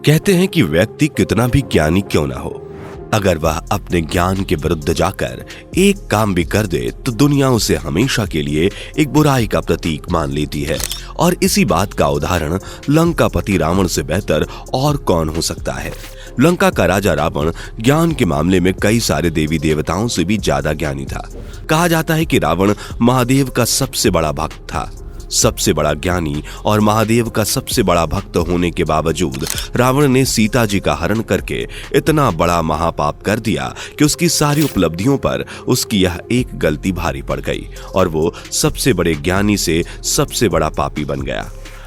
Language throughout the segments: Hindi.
कहते हैं कि व्यक्ति कितना भी ज्ञानी क्यों ना हो, अगर वह अपने ज्ञान के विरुद्ध जाकर एक काम भी कर दे तो दुनिया उसे हमेशा के लिए एक बुराई का प्रतीक मान लेती है। और इसी बात का उदाहरण लंकापति रावण से बेहतर और कौन हो सकता है। लंका का राजा रावण ज्ञान के मामले में कई सारे देवी देवताओं से भी ज्यादा ज्ञानी था। कहा जाता है कि रावण महादेव का सबसे बड़ा भक्त था। सबसे बड़ा ज्ञानी और महादेव का सबसे बड़ा भक्त होने के बावजूद रावण ने सीता जी का हरण करके इतना बड़ा महापाप कर दिया कि उसकी सारी उपलब्धियों पर उसकी यह एक गलती भारी पड़ गई और वो सबसे बड़े ज्ञानी से सबसे बड़ा पापी बन गया।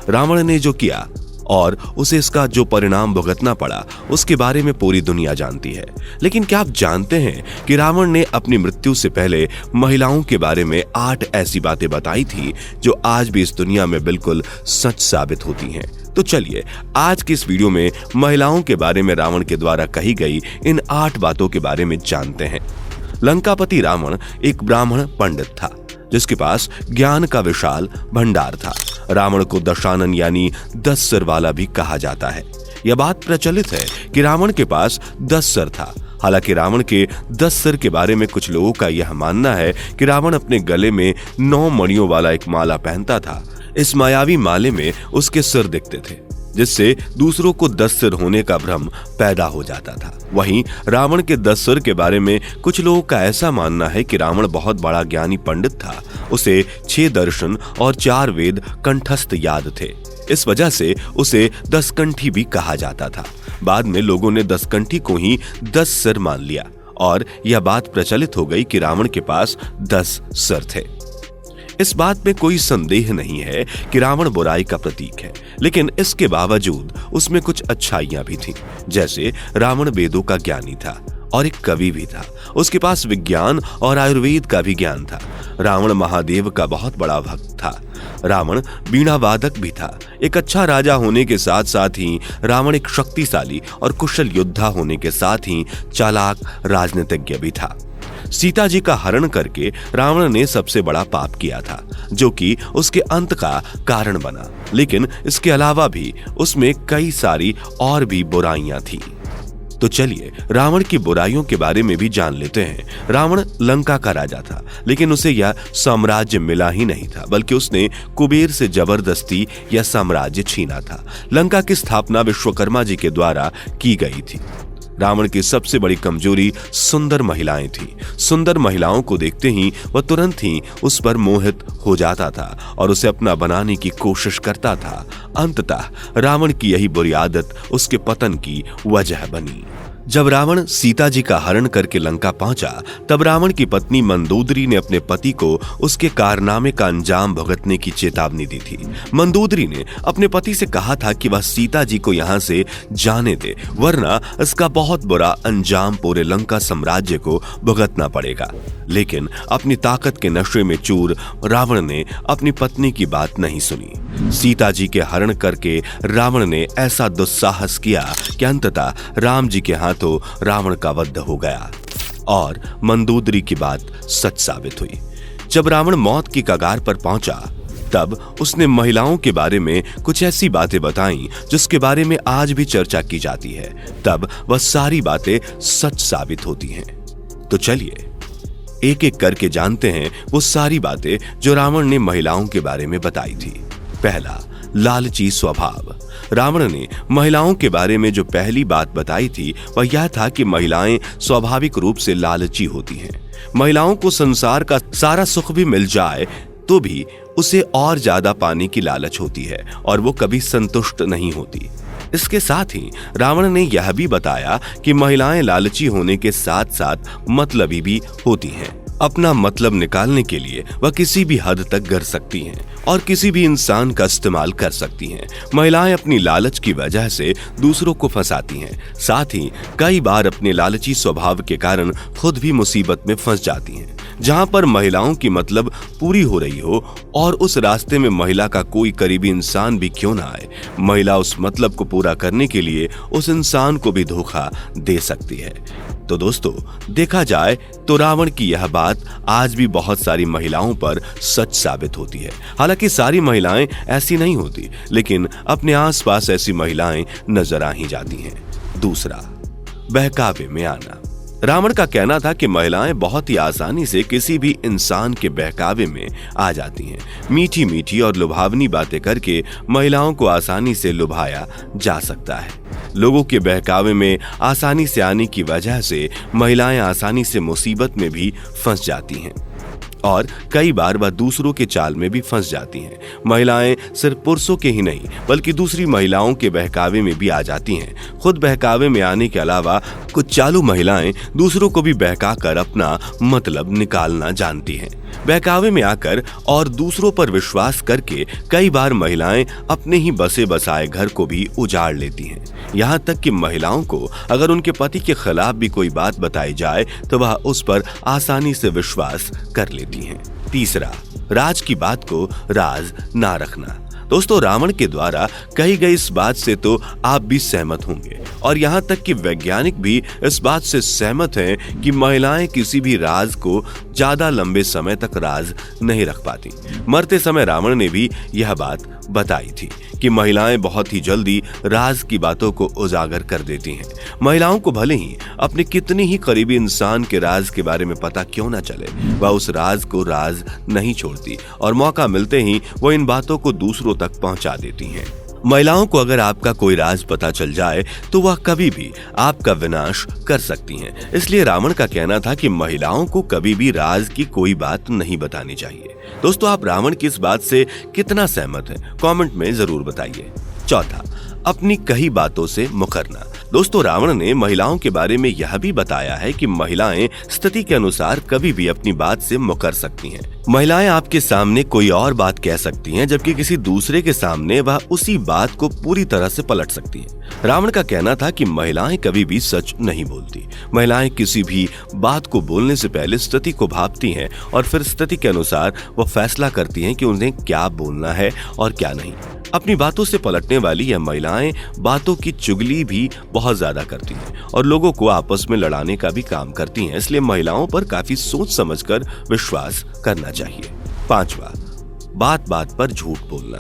रावण ने जो किया और उसे इसका जो परिणाम भुगतना पड़ा उसके बारे में पूरी दुनिया जानती है। लेकिन क्या आप जानते हैं कि रावण ने अपनी मृत्यु से पहले महिलाओं के बारे में 8 ऐसी बातें बताई थी जो आज भी इस दुनिया में बिल्कुल सच साबित होती हैं। तो चलिए आज की इस वीडियो में महिलाओं के बारे में रावण के द्वारा कही गई इन 8 बातों के बारे में जानते हैं। लंकापति रावण एक ब्राह्मण पंडित था जिसके पास ज्ञान का विशाल भंडार था। रावण को दशानन यानी 10 सिर वाला भी कहा जाता है। यह बात प्रचलित है कि रावण के पास 10 सिर था। हालांकि रावण के 10 सिर के बारे में कुछ लोगों का यह मानना है कि रावण अपने गले में 9 मणियों वाला एक माला पहनता था। इस मायावी माले में उसके सिर दिखते थे जिससे दूसरों को 10 सिर होने का भ्रम पैदा हो जाता था। वहीं रावण के 10 सिर के बारे में कुछ लोगों का ऐसा मानना है कि रावण बहुत बड़ा ज्ञानी पंडित था। उसे 6 दर्शन और 4 वेद कंठस्थ याद थे। इस वजह से उसे 10 कंठी भी कहा जाता था। बाद में लोगों ने 10 कंठी को ही 10 सिर मान लिया और यह बात प्रचलित हो गई कि रावण के पास 10 सिर थे। इस बात में कोई संदेह नहीं है कि रावण बुराई का प्रतीक है, लेकिन इसके बावजूद उसमें कुछ अच्छाइयां भी थीं। जैसे रावण वेदों का ज्ञानी था और एक कवि भी था। उसके पास विज्ञान और आयुर्वेद का भी ज्ञान था। रावण महादेव का बहुत बड़ा भक्त था। रावण वीणा वादक भी था। एक अच्छा राजा होने के साथ साथ ही रावण एक शक्तिशाली और कुशल योद्धा होने के साथ ही चालाक राजनीतिज्ञ भी था। सीता जी का हरण करके रावण ने सबसे बड़ा पाप किया था जो कि उसके अंत का कारण बना। लेकिन इसके अलावा भी उसमें कई सारी और भी बुराइयां थीं। तो चलिए रावण की बुराइयों के बारे में भी जान लेते हैं। रावण लंका का राजा था, लेकिन उसे यह साम्राज्य मिला ही नहीं था, बल्कि उसने कुबेर से जबरदस्ती यह साम्राज्य छीना था। लंका की स्थापना विश्वकर्मा जी के द्वारा की गई थी। रावण की सबसे बड़ी कमजोरी सुंदर महिलाएं थीं। सुंदर महिलाओं को देखते ही वह तुरंत ही उस पर मोहित हो जाता था और उसे अपना बनाने की कोशिश करता था। अंततः रावण की यही बुरी आदत उसके पतन की वजह बनी। जब रावण सीता जी का हरण करके लंका पहुंचा तब रावण की पत्नी मंदोदरी ने अपने पति को उसके कारनामे का अंजाम भुगतने की चेतावनी दी थी। मंदोदरी ने अपने पति से कहा था कि वह सीता जी को यहाँ से जाने दे, वरना इसका बहुत बुरा अंजाम पूरे लंका साम्राज्य को भुगतना पड़ेगा। लेकिन अपनी ताकत के नशे में चूर रावण ने अपनी पत्नी की बात नहीं सुनी। सीता जी के हरण करके रावण ने ऐसा दुस्साहस किया कि अंततः राम जी के हाथों रावण का वध हो गया और मंदोदरी की बात सच साबित हुई। जब रावण मौत की कगार पर पहुंचा तब उसने महिलाओं के बारे में कुछ ऐसी बातें बताईं जिसके बारे में आज भी चर्चा की जाती है। तब वह सारी बातें सच साबित होती हैं। तो चलिए एक एक करके जानते हैं वो सारी बातें जो रावण ने महिलाओं के बारे में बताई थी। पहला, लालची स्वभाव। रावण ने महिलाओं के बारे में जो पहली बात बताई थी वह यह था कि महिलाएं स्वाभाविक रूप से लालची होती हैं। महिलाओं को संसार का सारा सुख भी मिल जाए तो भी उसे और ज्यादा पाने की लालच होती है और वो कभी संतुष्ट नहीं होती। इसके साथ ही रावण ने यह भी बताया कि महिलाएं लालची होने के साथ साथ मतलबी भी होती हैं। अपना मतलब निकालने के लिए वह किसी भी हद तक गिर सकती हैं और किसी भी इंसान का इस्तेमाल कर सकती हैं। महिलाएं अपनी लालच की वजह से दूसरों को फंसाती हैं। साथ ही कई बार अपने लालची स्वभाव के कारण खुद भी मुसीबत में फंस जाती हैं। जहां पर महिलाओं की मतलब पूरी हो रही हो और उस रास्ते में महिला का कोई करीबी इंसान भी क्यों ना आए, महिला उस मतलब को पूरा करने के लिए उस इंसान को भी धोखा दे सकती है। तो दोस्तों, देखा जाए तो रावण की यह बात आज भी बहुत सारी महिलाओं पर सच साबित होती है। हालांकि सारी महिलाएं ऐसी नहीं होती, लेकिन अपने आसपास ऐसी महिलाएं नजर आ ही जाती हैं। दूसरा, बहकावे में आना। रावण का कहना था कि महिलाएं बहुत ही आसानी से किसी भी इंसान के बहकावे में आ जाती हैं। मीठी मीठी और लुभावनी बातें करके महिलाओं को आसानी से लुभाया जा सकता है। लोगों के बहकावे में आसानी से आने की वजह से महिलाएं आसानी से मुसीबत में भी फंस जाती हैं और कई बार वह दूसरों के चाल में भी फंस जाती हैं। महिलाएं सिर्फ पुरुषों के ही नहीं बल्कि दूसरी महिलाओं के बहकावे में भी आ जाती हैं। खुद बहकावे में आने के अलावा कुछ चालू महिलाएं दूसरों को भी बहकाकर अपना मतलब निकालना जानती हैं। बहकावे में आकर और दूसरों पर विश्वास करके कई बार महिलाएं अपने ही बसे बसाए घर को भी उजाड़ लेती हैं। यहाँ तक कि महिलाओं को अगर उनके पति के खिलाफ भी कोई बात बताई जाए तो वह उस पर आसानी से विश्वास कर लेती हैं। तीसरा, राज की बात को राज ना रखना। दोस्तों, रावण के द्वारा कही गई इस बात से तो आप भी सहमत होंगे और यहाँ तक कि वैज्ञानिक भी इस बात से सहमत हैं कि महिलाएं किसी भी राज को ज्यादा लंबे समय तक राज नहीं रख पाती। मरते समय रावण ने भी यह बात बताई थी कि महिलाएं बहुत ही जल्दी राज की बातों को उजागर कर देती हैं। महिलाओं को भले ही अपने कितने ही करीबी इंसान के राज के बारे में पता क्यों ना चले, वह उस राज को राज नहीं छोड़ती और मौका मिलते ही वो इन बातों को दूसरों तक पहुंचा देती हैं। महिलाओं को अगर आपका कोई राज पता चल जाए तो वह कभी भी आपका विनाश कर सकती हैं। इसलिए रावण का कहना था कि महिलाओं को कभी भी राज की कोई बात नहीं बतानी चाहिए। दोस्तों, आप रावण की इस बात से कितना सहमत हैं? कमेंट में जरूर बताइए। चौथा, अपनी कही बातों से मुकरना। दोस्तों, रावण ने महिलाओं के बारे में यह भी बताया है कि महिलाएं स्थिति के अनुसार कभी भी अपनी बात से मुकर सकती हैं। महिलाएं आपके सामने कोई और बात कह सकती हैं, जबकि किसी दूसरे के सामने वह उसी बात को पूरी तरह से पलट सकती हैं। रावण का कहना था कि महिलाएं कभी भी सच नहीं बोलती। महिलाएं किसी भी बात को बोलने से पहले स्थिति को भांपती हैं और फिर स्थिति के अनुसार वो फैसला करती हैं कि उन्हें क्या बोलना है और क्या नहीं। अपनी बातों से पलटने वाली यह महिलाएं बातों की चुगली भी बहुत ज्यादा करती हैं और लोगों को आपस में लड़ाने का भी काम करती हैं। इसलिए महिलाओं पर काफी सोच समझकर विश्वास करना चाहिए। पांचवा, बात बात पर झूठ बोलना।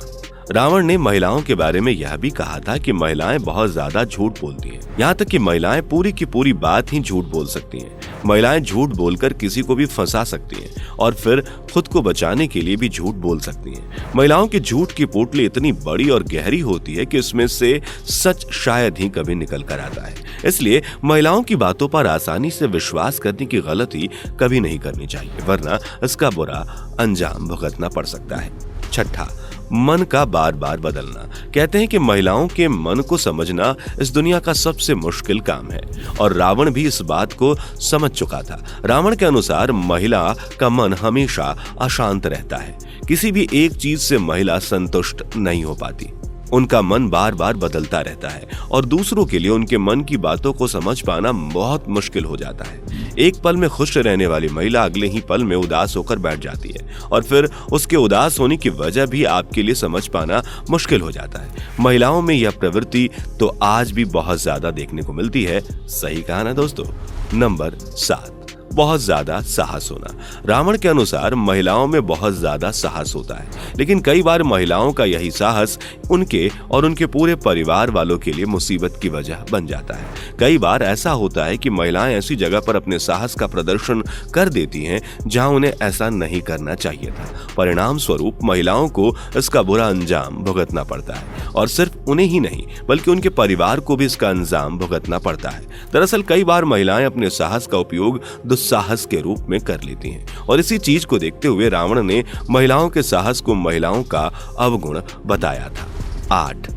रावण ने महिलाओं के बारे में यह भी कहा था कि महिलाएं बहुत ज्यादा झूठ बोलती हैं। यहाँ तक कि महिलाएं पूरी की पूरी बात ही झूठ बोल सकती हैं। महिलाएं झूठ बोलकर किसी को भी फंसा सकती हैं और फिर खुद को बचाने के लिए भी झूठ बोल सकती हैं। महिलाओं की झूठ की पोटली इतनी बड़ी और गहरी होती है कि उसमें से सच शायद ही कभी निकल कर आता है। इसलिए महिलाओं की बातों पर आसानी से विश्वास करने की गलती कभी नहीं करनी चाहिए, वरना इसका बुरा अंजाम भुगतना पड़ सकता है। छठा, मन का बार बार बदलना। कहते हैं कि महिलाओं के मन को समझना इस दुनिया का सबसे मुश्किल काम है और रावण भी इस बात को समझ चुका था। रावण के अनुसार महिला का मन हमेशा अशांत रहता है। किसी भी एक चीज से महिला संतुष्ट नहीं हो पाती। उनका मन बार बार बदलता रहता है और दूसरों के लिए उनके मन की बातों को समझ पाना बहुत मुश्किल हो जाता है। एक पल में खुश रहने वाली महिला अगले ही पल में उदास होकर बैठ जाती है और फिर उसके उदास होने की वजह भी आपके लिए समझ पाना मुश्किल हो जाता है। महिलाओं में यह प्रवृत्ति तो आज भी बहुत ज्यादा देखने को मिलती है। सही कहा ना दोस्तों। नंबर 7, बहुत ज्यादा साहस होना। रावण के अनुसार महिलाओं में बहुत ज्यादा साहस होता है, लेकिन कई बार महिलाओं का यही साहस उनके और उनके पूरे परिवार वालों के लिए मुसीबत की वजह बन जाता है। कई बार ऐसा होता है कि महिलाएं ऐसी जगह पर अपने साहस का प्रदर्शन कर देती हैं जहां उन्हें ऐसा नहीं करना चाहिए था। परिणाम स्वरूप महिलाओं को इसका बुरा अंजाम भुगतना पड़ता है और सिर्फ उन्हें ही नहीं बल्कि उनके परिवार को भी इसका अंजाम भुगतना पड़ता है। दरअसल कई बार महिलाएं अपने साहस का उपयोग साहस के रूप में कर लेती हैं और इसी चीज को देखते हुए रावण ने महिलाओं के साहस को महिलाओं का अवगुण बताया था। 8,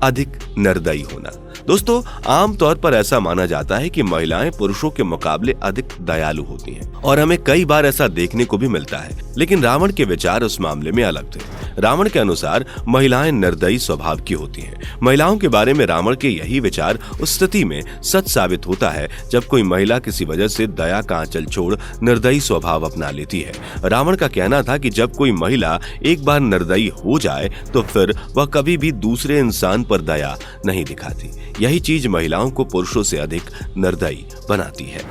अधिक निर्दयी होना। दोस्तों, आमतौर पर ऐसा माना जाता है कि महिलाएं पुरुषों के मुकाबले अधिक दयालु होती हैं और हमें कई बार ऐसा देखने को भी मिलता है। लेकिन रावण के विचार उस मामले में अलग थे। रावण के अनुसार महिलाएं निर्दयी स्वभाव की होती हैं। महिलाओं के बारे में रावण के यही विचार उस स्थिति में सच साबित होता है जब कोई महिला किसी वजह से दया का आंचल छोड़ निर्दयी स्वभाव अपना लेती है। रावण का कहना था कि जब कोई महिला एक बार निर्दयी हो जाए तो फिर वह कभी भी दूसरे इंसान पर दया नहीं दिखाती। यही चीज महिलाओं को पुरुषों से अधिक निर्दयी बनाती है।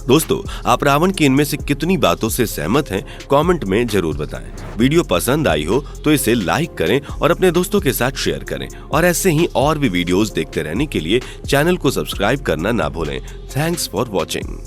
दोस्तों, आप रावण की इनमें से कितनी बातों से सहमत हैं, कमेंट में जरूर बताएं। वीडियो पसंद आई हो तो इसे लाइक करें और अपने दोस्तों के साथ शेयर करें। और ऐसे ही और भी वीडियोस देखते रहने के लिए चैनल को सब्सक्राइब करना ना भूलें। Thanks for watching.